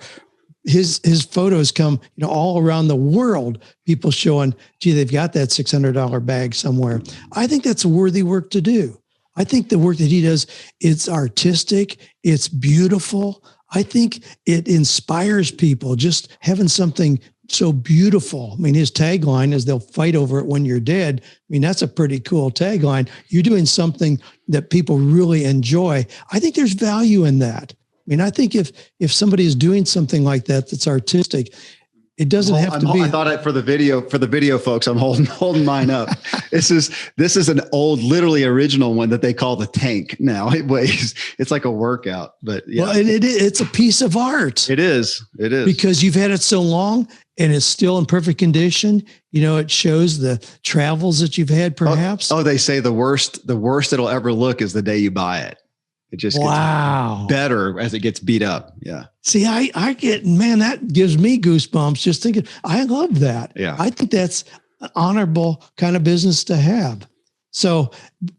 His photos come, all around the world, people showing, gee, they've got that $600 bag somewhere. I think that's a worthy work to do. I think the work that he does, it's artistic, it's beautiful. I think it inspires people, just having something so beautiful. I mean, his tagline is they'll fight over it when you're dead. I mean, that's a pretty cool tagline. You're doing something that people really enjoy. I think there's value in that. I mean, I think if somebody is doing something like that, that's artistic, it doesn't have to be. I thought for the video folks, I'm holding mine up. This is an old, literally original one that they call the tank. Now it weighs, it's like a workout, but yeah. Well, and it's a piece of art. It is because you've had it so long and it's still in perfect condition. It shows the travels that you've had, perhaps. Oh, they say the worst it'll ever look is the day you buy it. It just gets better as it gets beat up. Yeah. See, I get, man, that gives me goosebumps just thinking. I love that. Yeah. I think that's an honorable kind of business to have. So,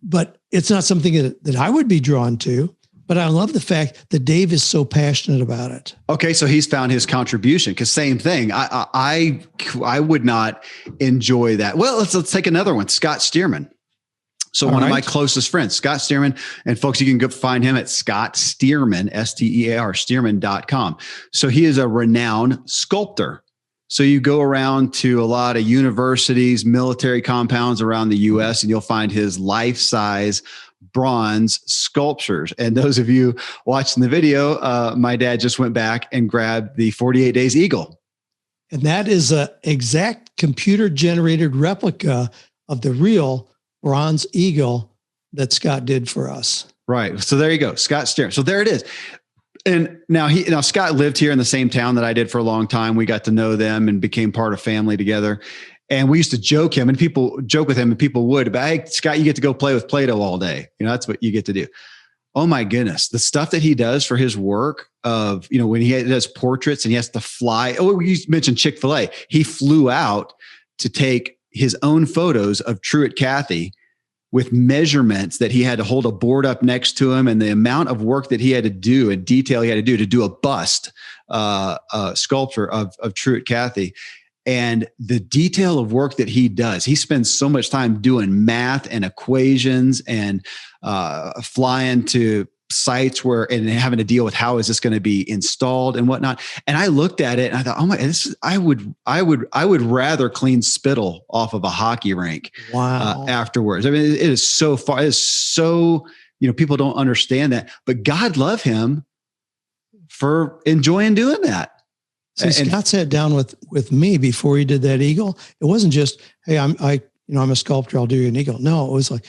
but it's not something that I would be drawn to, but I love the fact that Dave is so passionate about it. Okay. So he's found his contribution, because same thing. I would not enjoy that. Well, let's take another one. Scott Stearman. So one of my closest friends, Scott Stearman, and folks, you can go find him at Scott Stearman, STEAR, Stearman.com. So he is a renowned sculptor. So you go around to a lot of universities, military compounds around the US, and you'll find his life-size bronze sculptures. And those of you watching the video, my dad just went back and grabbed the 48 Days Eagle. And that is an exact computer-generated replica of the real bronze eagle that Scott did for us. Right. So there you go. Scott Stearman. So there it is. And now Scott lived here in the same town that I did for a long time. We got to know them and became part of family together. And we used to joke with him, and people would, but hey, Scott, you get to go play with Play-Doh all day. That's what you get to do. Oh my goodness. The stuff that he does for his work of, when he does portraits and he has to fly. Oh, you mentioned Chick-fil-A. He flew out to take his own photos of Truett Cathy with measurements that he had to hold a board up next to him, and the amount of work that he had to do and detail he had to do a bust, sculpture of Truett Cathy. And the detail of work that he does, he spends so much time doing math and equations and flying to sites and having to deal with how is this going to be installed and whatnot. And I looked at it and I thought, oh my, I would rather clean spittle off of a hockey rink. Wow. Afterwards. I mean, it is so far. It is so, people don't understand that, but God love him for enjoying doing that. See, Scott sat down with me before he did that eagle. It wasn't just, hey, I'm a sculptor, I'll do you an eagle. No, it was like,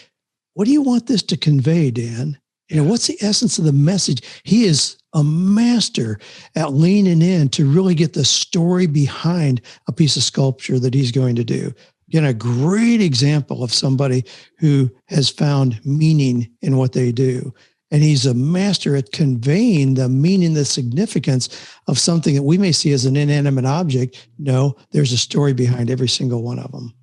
what do you want this to convey, Dan? What's the essence of the message? He is a master at leaning in to really get the story behind a piece of sculpture that he's going to do. Again, a great example of somebody who has found meaning in what they do. And he's a master at conveying the meaning, the significance of something that we may see as an inanimate object. No, there's a story behind every single one of them.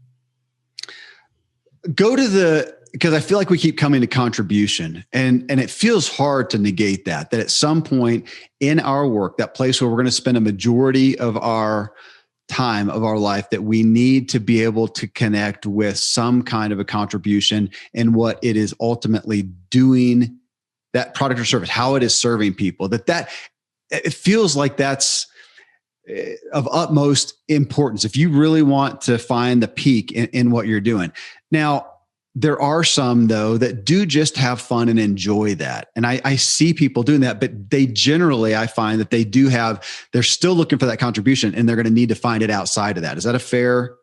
Because I feel like we keep coming to contribution, and it feels hard to negate that at some point in our work, that place where we're going to spend a majority of our time of our life, that we need to be able to connect with some kind of a contribution in what it is ultimately doing, that product or service, how it is serving people, that it feels like that's of utmost importance if you really want to find the peak in what you're doing. Now, there are some, though, that do just have fun and enjoy that. And I see people doing that, but they generally, I find that they're still looking for that contribution, and they're going to need to find it outside of that. Is that a fair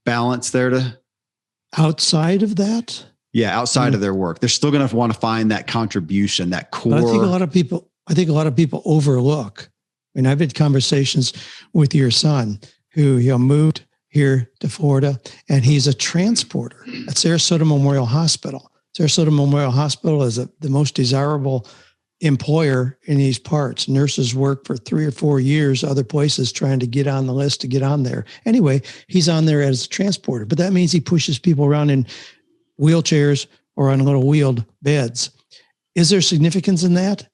balance there? Outside of that? Yeah, outside of their work. They're still going to want to find that contribution, that core. But I think a lot of people overlook. I mean, I've had conversations with your son who moved here to Florida, and he's a transporter at Sarasota Memorial Hospital. Sarasota Memorial Hospital is the most desirable employer in these parts. Nurses work for 3 or 4 years, other places trying to get on the list to get on there. Anyway, he's on there as a transporter, but that means he pushes people around in wheelchairs or on little wheeled beds. Is there significance in that?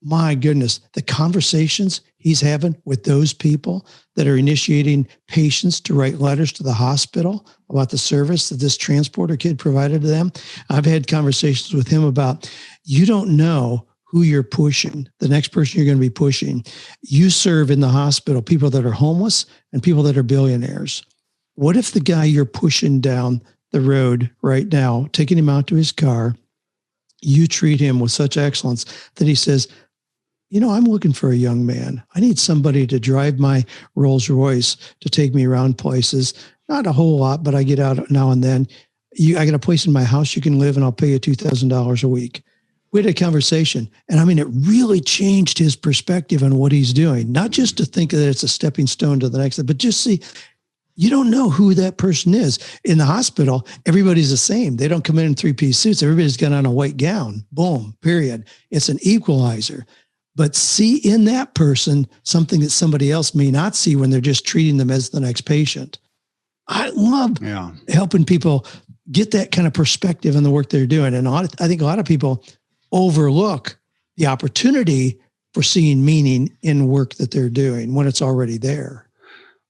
My goodness, the conversations he's having with those people that are initiating patients to write letters to the hospital about the service that this transporter kid provided to them. I've had conversations with him about, you don't know who you're pushing, the next person you're going to be pushing. You serve in the hospital people that are homeless and people that are billionaires. What if the guy you're pushing down the road right now, taking him out to his car, you treat him with such excellence that he says, I'm looking for a young man. I need somebody to drive my Rolls Royce to take me around places. Not a whole lot, but I get out now and then. I got a place in my house you can live, and I'll pay you $2,000 a week. We had a conversation, and it really changed his perspective on what he's doing. Not just to think that it's a stepping stone to the next, but just see, you don't know who that person is. In the hospital, everybody's the same. They don't come in 3-piece suits. Everybody's got on a white gown. Boom, period. It's an equalizer. But see in that person something that somebody else may not see when they're just treating them as the next patient. I love helping people get that kind of perspective in the work they're doing. And I think a lot of people overlook the opportunity for seeing meaning in work that they're doing when it's already there.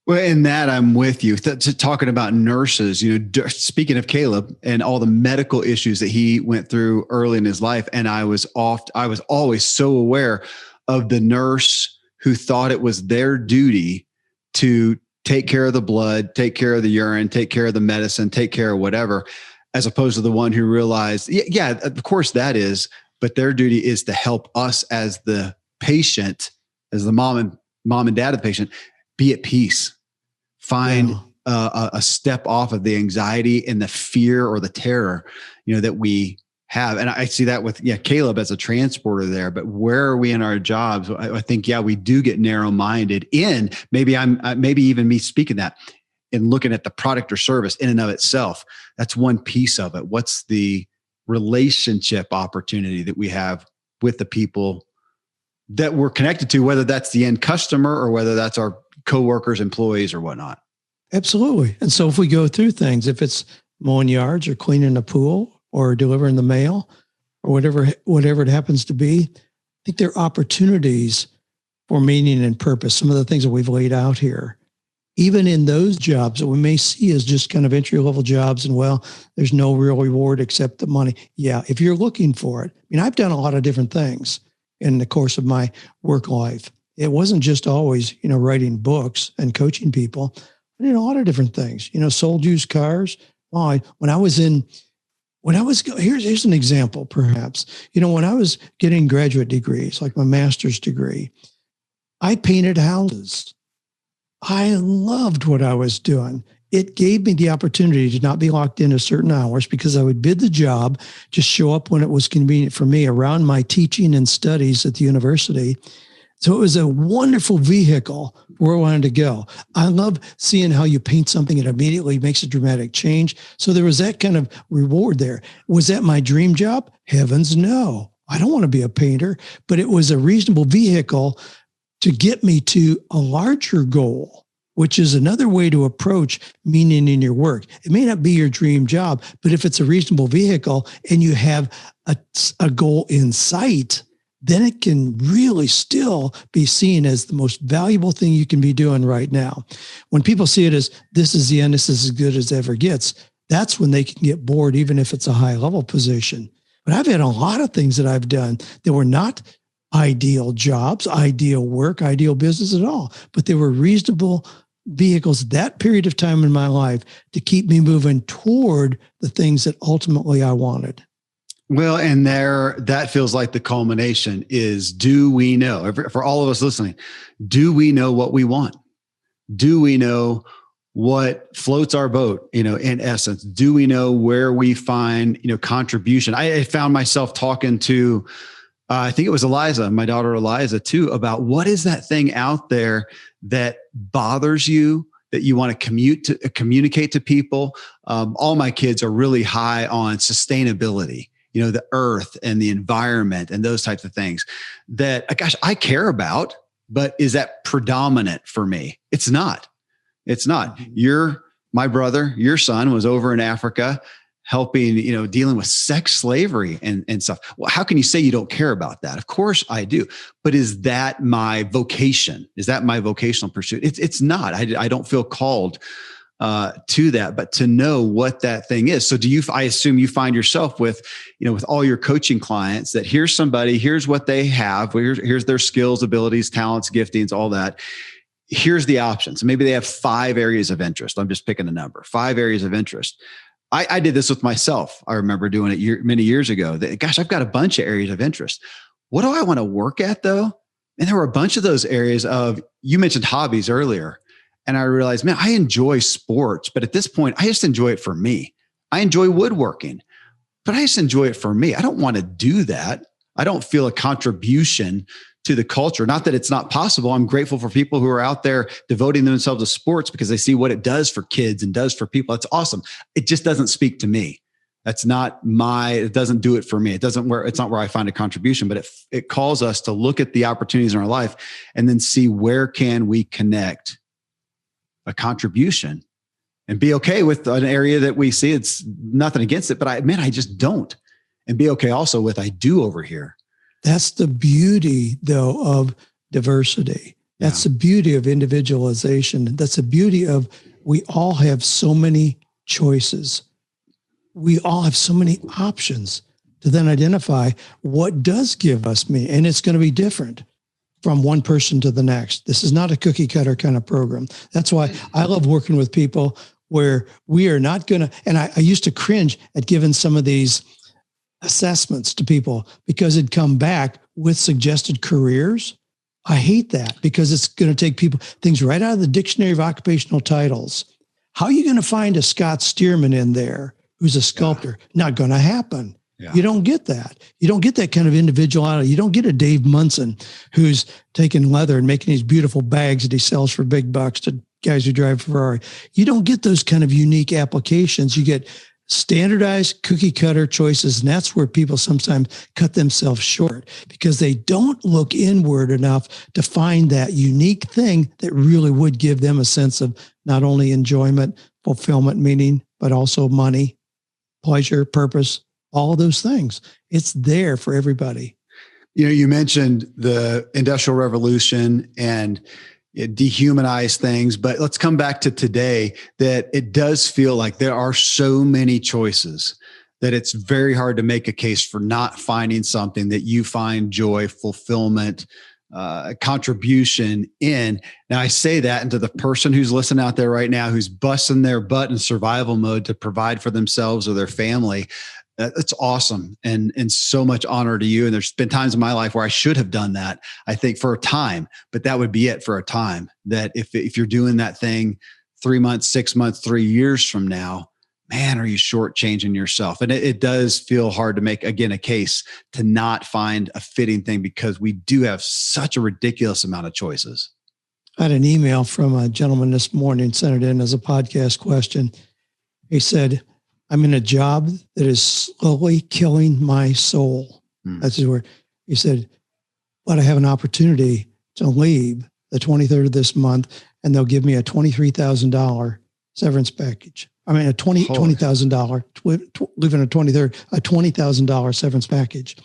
Well, in that, I'm with you. Talking about nurses, speaking of Caleb and all the medical issues that he went through early in his life. And I was always so aware of the nurse who thought it was their duty to take care of the blood, take care of the urine, take care of the medicine, take care of whatever, as opposed to the one who realized, yeah, of course that is, but their duty is to help us as the patient, as the mom and dad of the patient, be at peace. Find a step off of the anxiety and the fear or the terror, that we have. And I see that with, Caleb as a transporter there, but where are we in our jobs? I think, we do get narrow-minded in maybe even me speaking that in looking at the product or service in and of itself. That's one piece of it. What's the relationship opportunity that we have with the people that we're connected to, whether that's the end customer or whether that's our coworkers, employees, or whatnot? Absolutely. And so if we go through things, if it's mowing yards or cleaning a pool or delivering the mail or whatever it happens to be, I think there are opportunities for meaning and purpose. Some of the things that we've laid out here, even in those jobs that we may see as just kind of entry-level jobs and, there's no real reward except the money. Yeah, if you're looking for it. I mean, I've done a lot of different things in the course of my work life. It wasn't just always, writing books and coaching people. I did a lot of different things, sold used cars. Here's an example, perhaps. When I was getting graduate degrees, like my master's degree, I painted houses. I loved what I was doing. It gave me the opportunity to not be locked into certain hours because I would bid the job, just show up when it was convenient for me around my teaching and studies at the university. So it was a wonderful vehicle where I wanted to go. I love seeing how you paint something and immediately makes a dramatic change. So there was that kind of reward there. Was that my dream job? Heavens, no. I don't want to be a painter, but it was a reasonable vehicle to get me to a larger goal, which is another way to approach meaning in your work. It may not be your dream job, but if it's a reasonable vehicle and you have a goal in sight, then it can really still be seen as the most valuable thing you can be doing right now. When people see it as this is the end, this is as good as it ever gets, that's when they can get bored, even if it's a high level position. But I've had a lot of things that I've done that were not ideal jobs, ideal work, ideal business at all, but they were reasonable vehicles that period of time in my life to keep me moving toward the things that ultimately I wanted. Well, and that feels like the culmination is, do we know, for all of us listening, do we know what we want? Do we know what floats our boat, in essence? Do we know where we find, contribution? I found myself talking to, I think it was Eliza, my daughter Eliza too, about what is that thing out there that bothers you, that you want to communicate to people. All my kids are really high on sustainability, the earth and the environment and those types of things that, I care about, but is that predominant for me? It's not. My brother, your son was over in Africa helping, dealing with sex slavery and stuff. Well, how can you say you don't care about that? Of course I do. But is that my vocation? Is that my vocational pursuit? It's not. I don't feel called to that, but to know what that thing is. So I assume you find yourself with all your coaching clients that here's somebody, here's what they have, here's their skills, abilities, talents, giftings, all that. Here's the options. Maybe they have 5 areas of interest. I'm just picking a number, 5 areas of interest. I did this with myself. I remember doing it many years ago. I've got a bunch of areas of interest. What do I want to work at though? And there were a bunch of those areas you mentioned hobbies earlier. And I realized, man, I enjoy sports, but at this point, I just enjoy it for me. I enjoy woodworking, but I just enjoy it for me. I don't want to do that. I don't feel a contribution to the culture. Not that it's not possible. I'm grateful for people who are out there devoting themselves to sports because they see what it does for kids and does for people. It's awesome. It just doesn't speak to me. That's not it doesn't do it for me. It's not where I find a contribution, but it calls us to look at the opportunities in our life and then see where can we connect a contribution and be okay with an area that we see. It's nothing against it, but I just don't. And be okay also with I do over here. That's the beauty, though, of diversity. That's the beauty of individualization. That's the beauty of we all have so many choices. We all have so many options to then identify what does give us meaning. And it's going to be different from one person to the next. This is not a cookie cutter kind of program. That's why I love working with people where we are not going to, and I used to cringe at giving some of these assessments to people because it'd come back with suggested careers. I hate that because it's going to take people things right out of the dictionary of occupational titles. How are you going to find a Scott Stearman in there who's a sculptor? Not going to happen. Yeah. You don't get that. You don't get that kind of individuality. You don't get a Dave Munson who's taking leather and making these beautiful bags that he sells for big bucks to guys who drive Ferrari. You don't get those kind of unique applications. You get standardized cookie cutter choices. And that's where people sometimes cut themselves short because they don't look inward enough to find that unique thing that really would give them a sense of not only enjoyment, fulfillment, meaning, but also money, pleasure, purpose, all of those things. It's there for everybody. You mentioned the Industrial Revolution and it dehumanized things, but let's come back to today that it does feel like there are so many choices that it's very hard to make a case for not finding something that you find joy, fulfillment, contribution in. Now I say that into the person who's listening out there right now, who's busting their butt in survival mode to provide for themselves or their family. It's awesome and so much honor to you. And there's been times in my life where I should have done that, I think, for a time, but that would be it for a time. That if you're doing that thing 3 months, 6 months, 3 years from now, man, are you shortchanging yourself? And it does feel hard to make, again, a case to not find a fitting thing because we do have such a ridiculous amount of choices. I had an email from a gentleman this morning, sent it in as a podcast question. He said, I'm in a job that is slowly killing my soul. That's his word. He said, but I have an opportunity to leave the 23rd of this month and they'll give me a $23,000 severance package. I mean, $20,000, leaving a 23rd, a $20,000 severance package.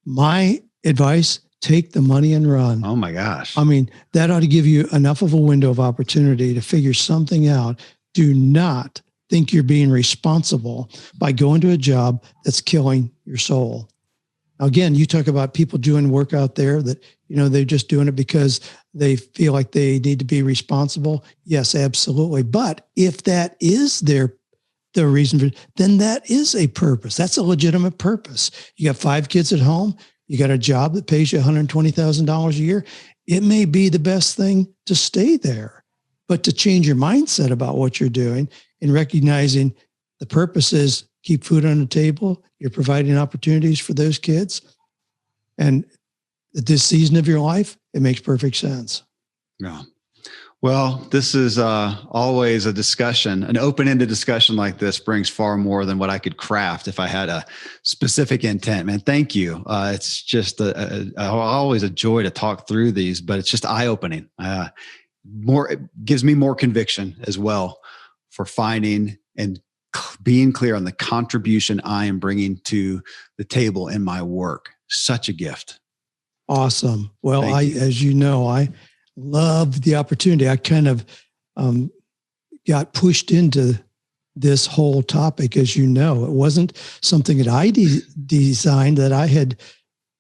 My advice, take the money and run. Oh my gosh. I mean, that ought to give you enough of a window of opportunity to figure something out. Do not think you're being responsible by going to a job that's killing your soul. Now, again, you talk about people doing work out there that, they're just doing it because they feel like they need to be responsible. Yes, absolutely. But if that is the reason for, then that is a purpose. That's a legitimate purpose. You got 5 kids at home. You got a job that pays you $120,000 a year. It may be the best thing to stay there, but to change your mindset about what you're doing and recognizing the purpose is keep food on the table. You're providing opportunities for those kids. And at this season of your life, it makes perfect sense. Yeah. Well, this is always a discussion. An open-ended discussion like this brings far more than what I could craft if I had a specific intent. Man, thank you. It's just always a joy to talk through these, but it's just eye-opening. It gives me more conviction as well for finding and being clear on the contribution I am bringing to the table in my work. Such a gift. Awesome. Well, as you know, I love the opportunity. I kind of got pushed into this whole topic, as you know. It wasn't something that I designed that I had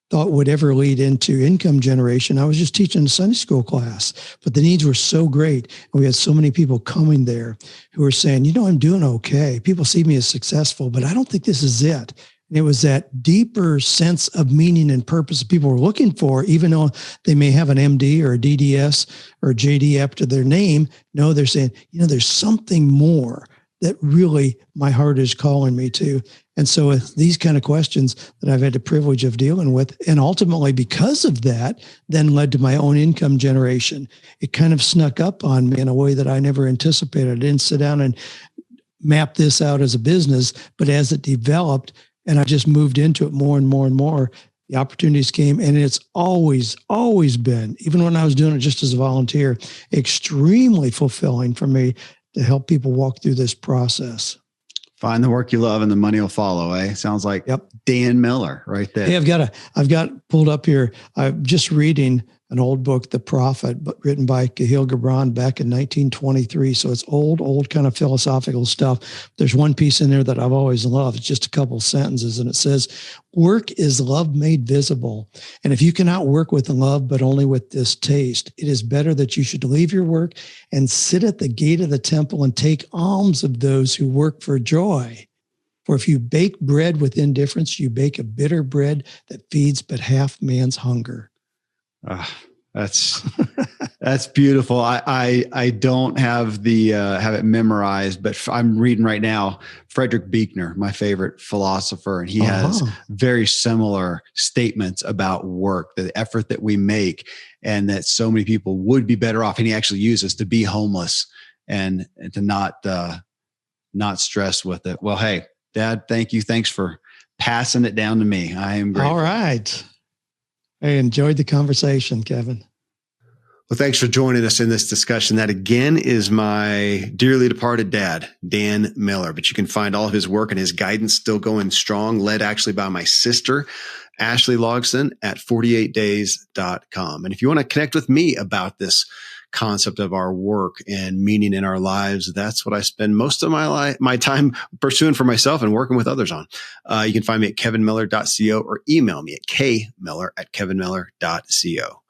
thought would ever lead into income generation. I was just teaching a Sunday school class, but the needs were so great. And we had so many people coming there who were saying, I'm doing okay. People see me as successful, but I don't think this is it. And it was that deeper sense of meaning and purpose people were looking for, even though they may have an MD or a DDS or a JD after their name. No, they're saying, there's something more that really my heart is calling me to. And so with these kind of questions that I've had the privilege of dealing with, and ultimately because of that, then led to my own income generation. It kind of snuck up on me in a way that I never anticipated. I didn't sit down and map this out as a business, but as it developed and I just moved into it more and more and more, the opportunities came. And it's always been, even when I was doing it just as a volunteer, extremely fulfilling for me to help people walk through this process. Find the work you love and the money will follow, eh? Sounds like Dan Miller right there. Hey, I've got pulled up here. I'm just reading an old book, The Prophet, but written by Kahlil Gibran back in 1923. So it's old kind of philosophical stuff. There's one piece in there that I've always loved. It's just a couple sentences. And it says, work is love made visible. And if you cannot work with love, but only with distaste, it is better that you should leave your work and sit at the gate of the temple and take alms of those who work for joy. For if you bake bread with indifference, you bake a bitter bread that feeds but half man's hunger. That's beautiful. I don't have have it memorized, but I'm reading right now Frederick Buechner, my favorite philosopher, and he has very similar statements about work, the effort that we make, and that so many people would be better off. And he actually uses to be homeless and to not stress with it. Well, hey, Dad, thank you. Thanks for passing it down to me. I am grateful. All right. I enjoyed the conversation, Kevin. Well, thanks for joining us in this discussion. That again is my dearly departed dad, Dan Miller. But you can find all of his work and his guidance still going strong, led actually by my sister, Ashley Logston, at 48days.com. And if you want to connect with me about this concept of our work and meaning in our lives, that's what I spend most of my time pursuing for myself and working with others on. You can find me at kevinmiller.co or email me at kmiller@kevinmiller.co.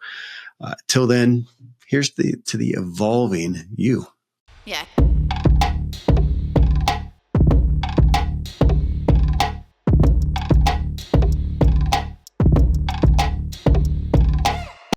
Till then, here's to the evolving you. Yeah.